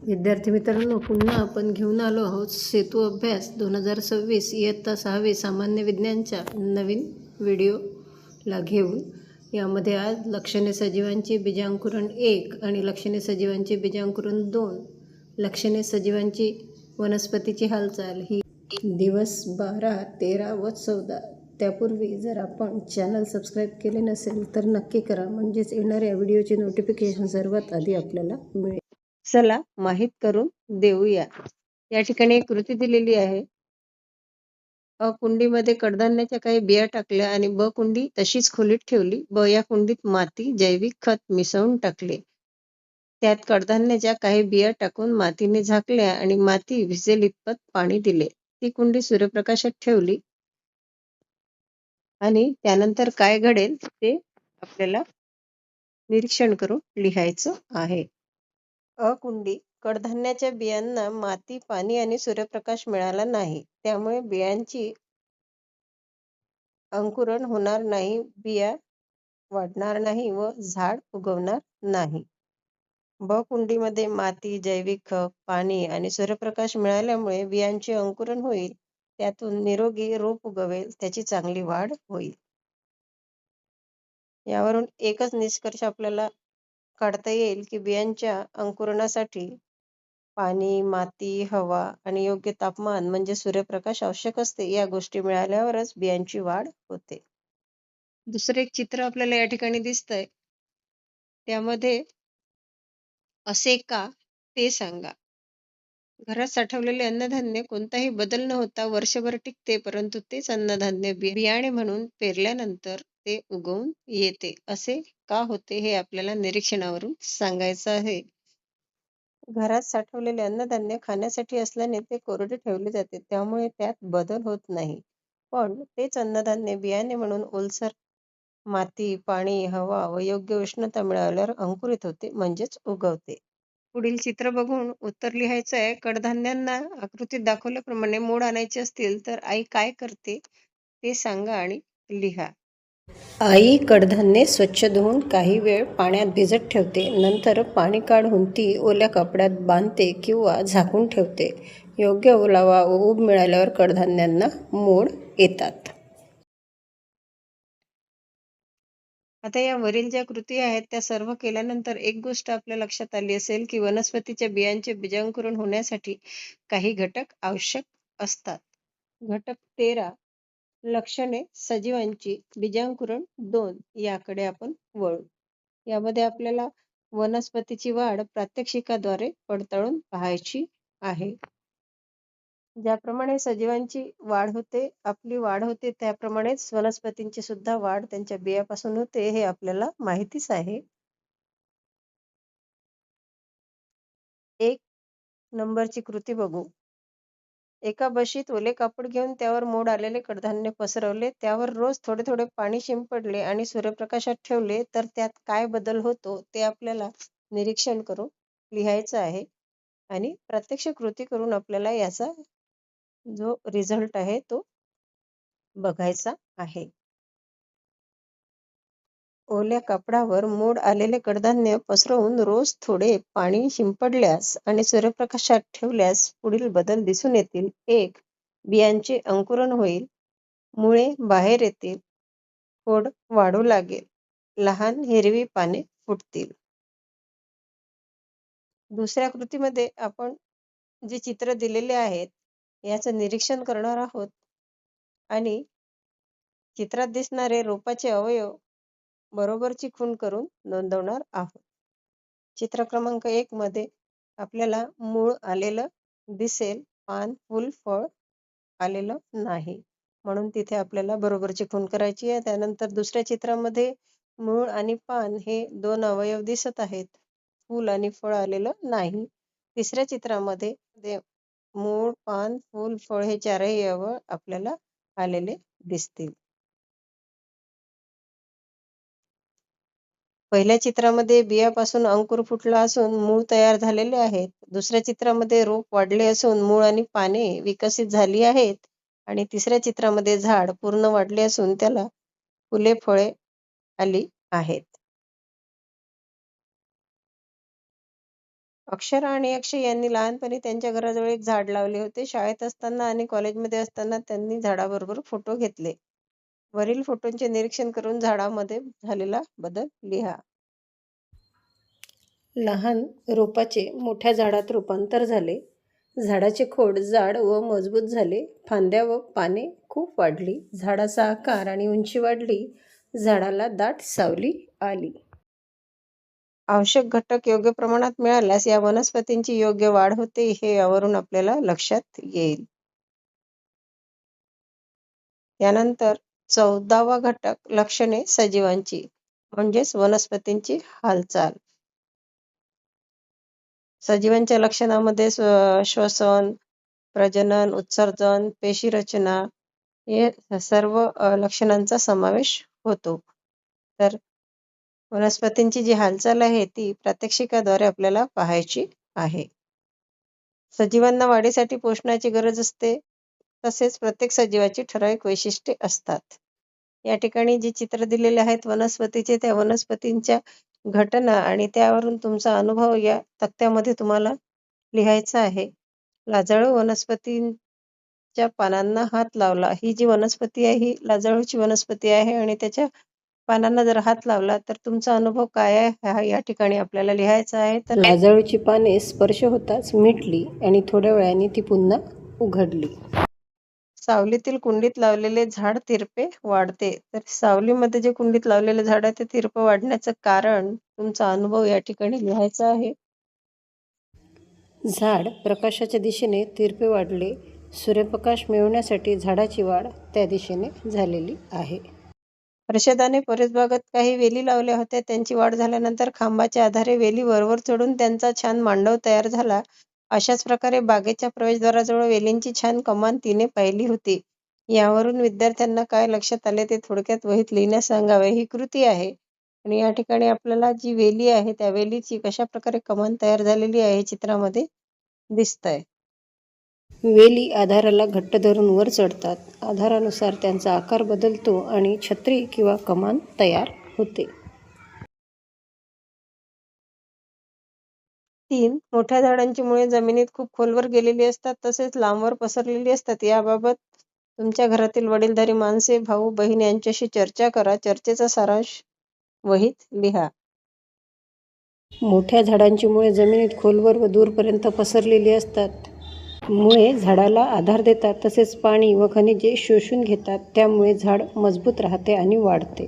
विद्यार्थी मित्रांनो, पुन्हा आपण घेऊन आलो आहोत सेतू अभ्यास 2026 इयत्ता 6वी सामान्य विज्ञानच्या नवीन व्हिडिओला घेऊन. यामध्ये आज लक्षणे सजीवांची बीजांकुरण 1 आणि लक्षणे सजीवांची बीजांकुरण 2, लक्षणे सजीवांची वनस्पतीची हालचाल ही दिवस 12, 13 व 14. त्यापूर्वी जर आपण चॅनल सबस्क्राईब केले नसेल तर नक्की करा, म्हणजेच येणाऱ्या व्हिडिओचे नोटिफिकेशन सर्वात आधी आपल्याला मिळेल. चला माहित करून देऊया. या ठिकाणी एक कृती दिलेली आहे. अ कुंडीमध्ये कडधान्याच्या काही बिया टाकल्या आणि ब कुंडी तशीच खोलीत ठेवली. ब या कुंडीत माती, जैविक खत मिसळून टाकले. त्यात कडधान्याच्या काही बिया टाकून मातीने झाकल्या आणि माती भिजेल इतपत पाणी दिले. ती कुंडी सूर्यप्रकाशात ठेवली आणि त्यानंतर काय घडेल ते आपल्याला निरीक्षण करून लिहायचं आहे. अ कुंडी कडधान्याच्या बियांना माती, पाणी आणि सूर्यप्रकाश मिळाला नाही, त्यामुळे बियांची अंकुरण होणार नाही, बिया वाढणार नाही व झाड उगवणार नाही. ब कुंडीमध्ये माती, जैविक खत, पाणी आणि सूर्यप्रकाश मिळाल्यामुळे बियांचे अंकुरण होईल, त्यातून निरोगी रोप उगवेल, त्याची चांगली वाढ होईल. यावरून एकच निष्कर्ष आपल्याला काढता येईल की बियांच्या अंकुरणासाठी पाणी, माती, हवा आणि योग्य तापमान म्हणजे सूर्यप्रकाश आवश्यक असते. या गोष्टी मिळाल्यावरच बियांची वाढ होते. दुसरे एक चित्र आपल्याला या ठिकाणी दिसतंय. त्यामध्ये असे का ते सांगा. घरात साठवलेले अन्नधान्य कोणताही बदल न होता वर्षभर टिकते, परंतु तेच अन्नधान्य बियाणे म्हणून पेरल्यानंतर ते उगवून येते. असे का होते हे आपल्याला निरीक्षणावरून सांगायचं आहे. घरात साठवलेले अन्नधान्य खाण्यासाठी असल्याने ते कोरडे ठेवले जाते, त्यामुळे त्यात बदल होत नाही. पण तेच अन्नधान्य बियाणे म्हणून ओलसर माती, पाणी, हवा व योग्य उष्णता मिळाल्यावर अंकुरित होते, म्हणजेच उगवते. पुढील चित्र बघून उत्तर लिहायचं आहे. कडधान्यांना आकृतीत दाखवल्याप्रमाणे मोड आणायचे असतील तर आई काय करते ते सांगा आणि लिहा. आई कडधान्ये स्वच्छ धुवून काही वेळ पाण्यात भिजत ठेवते. नंतर पाणी काढून ती ओल्या कपड्यात बांधते किंवा झाकून ठेवते. योग्य ओलावा व ऊब मिळाल्यावर कडधान्यांना मोड येतात. आता या वरील ज्या कृती आहेत त्या सर्व केल्यानंतर एक गोष्ट आपल्या लक्षात आली असेल की वनस्पतीच्या बियांचे बीजांकुरण होण्यासाठी काही घटक आवश्यक असतात. घटक 13 लक्षणे सजीवांची बीजांकुरण 2 याकडे आपण वळू. यामध्ये आपल्याला वनस्पतीची वाढ प्रात्यक्षिकाद्वारे पडताळून पाहायची आहे. ज्याप्रमाणे सजीवांची वाढ होते, आपली वाढ होते, त्याप्रमाणेच वनस्पतींची सुद्धा वाढ त्यांच्या बियापासून होते, हे आपल्याला माहितीच आहे. 1 नंबरची कृती बघू. एका बशीत ओले कापड घेऊन त्यावर मोड आलेले कडधान्य पसरवले, त्यावर रोज थोडे थोडे पाणी शिंपडले आणि सूर्यप्रकाशात ठेवले तर त्यात काय बदल होतो ते आपल्याला निरीक्षण करून लिहायचं आहे. आणि प्रत्यक्ष कृती करून आपल्याला याचा जो रिझल्ट आहे तो बघायचा आहे. ओल्या कापडावर मोड आलेले कडधान्य पसरवून रोज थोडे पाणी शिंपडल्यास आणि सूर्यप्रकाशात ठेवल्यास पुढील बदल दिसून येतील. 1 बियांचे अंकुरण होईल, मुळे बाहेर येतील, खोड वाढू लागेल, लहान हिरवी पाने फुटतील. दुसऱ्या कृतीमध्ये आपण जे चित्र दिलेले आहेत याचं निरीक्षण करणार आहोत आणि चित्रात दिसणारे रोपाचे अवयव बरोबरची खूण करून नोंदवणार आहोत. चित्र क्रमांक 1 मध्ये आपल्याला मूळ आलेलं दिसेल, पान, फूल, फळ आलेलं नाही, म्हणून तिथे आपल्याला बरोबरची खूण करायची आहे. त्यानंतर दुसऱ्या चित्रामध्ये मूळ आणि पान हे 2 अवयव दिसत आहेत, फूल आणि फळ आलेलं नाही. तिसऱ्या चित्रामध्ये मूळ, पान, फूल, फळ हे चारही अवयव आपल्याला आलेले दिसतील. पहिल्या चित्रामध्ये बियापासून अंकुर फुटला असून मूळ तयार झालेले आहेत. दुसऱ्या चित्रामध्ये रोप वाढले असून मूळ आणि पाने विकसित झाली आहेत आणि तिसऱ्या चित्रामध्ये झाड पूर्ण वाढले असून त्याला फुले, फळे आली आहेत. अक्षरा आणि अक्षय यांनी लहानपणी त्यांच्या घराजवळ एक झाड लावले होते. शाळेत असताना आणि कॉलेजमध्ये असताना त्यांनी झाडाबरोबर फोटो घेतले. वरील फोटोंचे निरीक्षण करून झाडामध्ये झालेला बदल लिहा. लहान रोपाचे मोठ्या झाडात रूपांतर झाले. झाडाचे खोड जाड व मजबूत झाले. फांद्या व पाने खूप वाढली. झाडाचा आकार आणि उंची वाढली. झाडाला दाट सावली आली. आवश्यक घटक योग्य प्रमाणात मिळाल्यास या वनस्पतींची योग्य वाढ होते हे यावरून आपल्याला लक्षात येईल. त्यानंतर 14वा घटक लक्षणे सजीवांची म्हणजेच वनस्पतींची हालचाल. सजीवांच्या लक्षणामध्ये श्वसन, प्रजनन, उत्सर्जन, पेशी रचना हे सर्व लक्षणांचा समावेश होतो. तर वनस्पतींची जी हालचाल आहे ती प्रात्यक्षिकाद्वारे आपल्याला पाहायची आहे. सजीवांना वाढीसाठी पोषणाची गरज असते. तसेच प्रत्येक सजीवाची ठराविक वैशिष्ट्ये असतात. या ठिकाणी जी चित्र दिलेले आहेत वनस्पतीचे, त्या वनस्पतींच्या घटना आणि त्यावरून तुमचा अनुभव या तक्त्यामध्ये तुम्हाला लिहायचा आहे. लाजाळू वनस्पतींच्या पानांना हात लावला. ही जी वनस्पती आहे ही लाजाळूची वनस्पती आहे आणि त्याच्या पानांना जर हात लावला तर तुमचा अनुभव काय आहे हा या ठिकाणी आपल्याला लिहायचा आहे. तर लाजाळूची पाने स्पर्श होताच मिटली आणि थोड्या वेळाने ती पुन्हा उघडली. सावलीतील कुंडीत लावलेले झाड तिरपे वाढते. तर सावलीमध्ये जे कुंडीत लावलेले झाड आहे ते तिरपे वाढण्याचं कारण तुमचा अनुभव या ठिकाणी लिहायचा आहे. झाड प्रकाशाच्या दिशेने तिरपे वाढले. सूर्यप्रकाश मिळवण्यासाठी झाडाची वाढ त्या दिशेने झालेली आहे. हर्षदाने परसबागेत काही वेली लावल्या होत्या. त्यांची वाढ झाल्यानंतर खांबाच्या आधारे वेली वरवर चढून त्यांचा छान मांडव तयार झाला. अशाच प्रकारे बागेच्या प्रवेशद्वाराजवळ वेलींची छान कमान तिने पाहिली होती. यावरून विद्यार्थ्यांना काय लक्षात आले ते थोडक्यात वहीत लिहिण्यास सांगावे. ही कृती आहे आणि या ठिकाणी आपल्याला जी वेली आहे त्या वेलीची कशा प्रकारे कमान तयार झालेली आहे चित्रामध्ये दिसतंय. वेली आधाराला घट्ट धरून वर चढतात. आधारानुसार त्यांचा आकार बदलतो आणि छत्री किंवा कमान तयार होते. 3. मोठ्या झाडांची मुळे जमिनीत खूप खोलवर गेलेली असतात तसेच लांबवर पसरलेली असतात. याबाबत तुमच्या घरातील वडीलधारी माणसे, भाऊ, बहीण यांच्याशी चर्चा करा. चर्चेचा सारांश वहीत लिहा. मोठ्या झाडांची मुळे जमिनीत खोलवर व दूरपर्यंत पसरलेली असतात. मुळे झाडाला आधार देतात तसेच पाणी व खनिजे शोषून घेतात. त्यामुळे झाड मजबूत राहते आणि वाढते.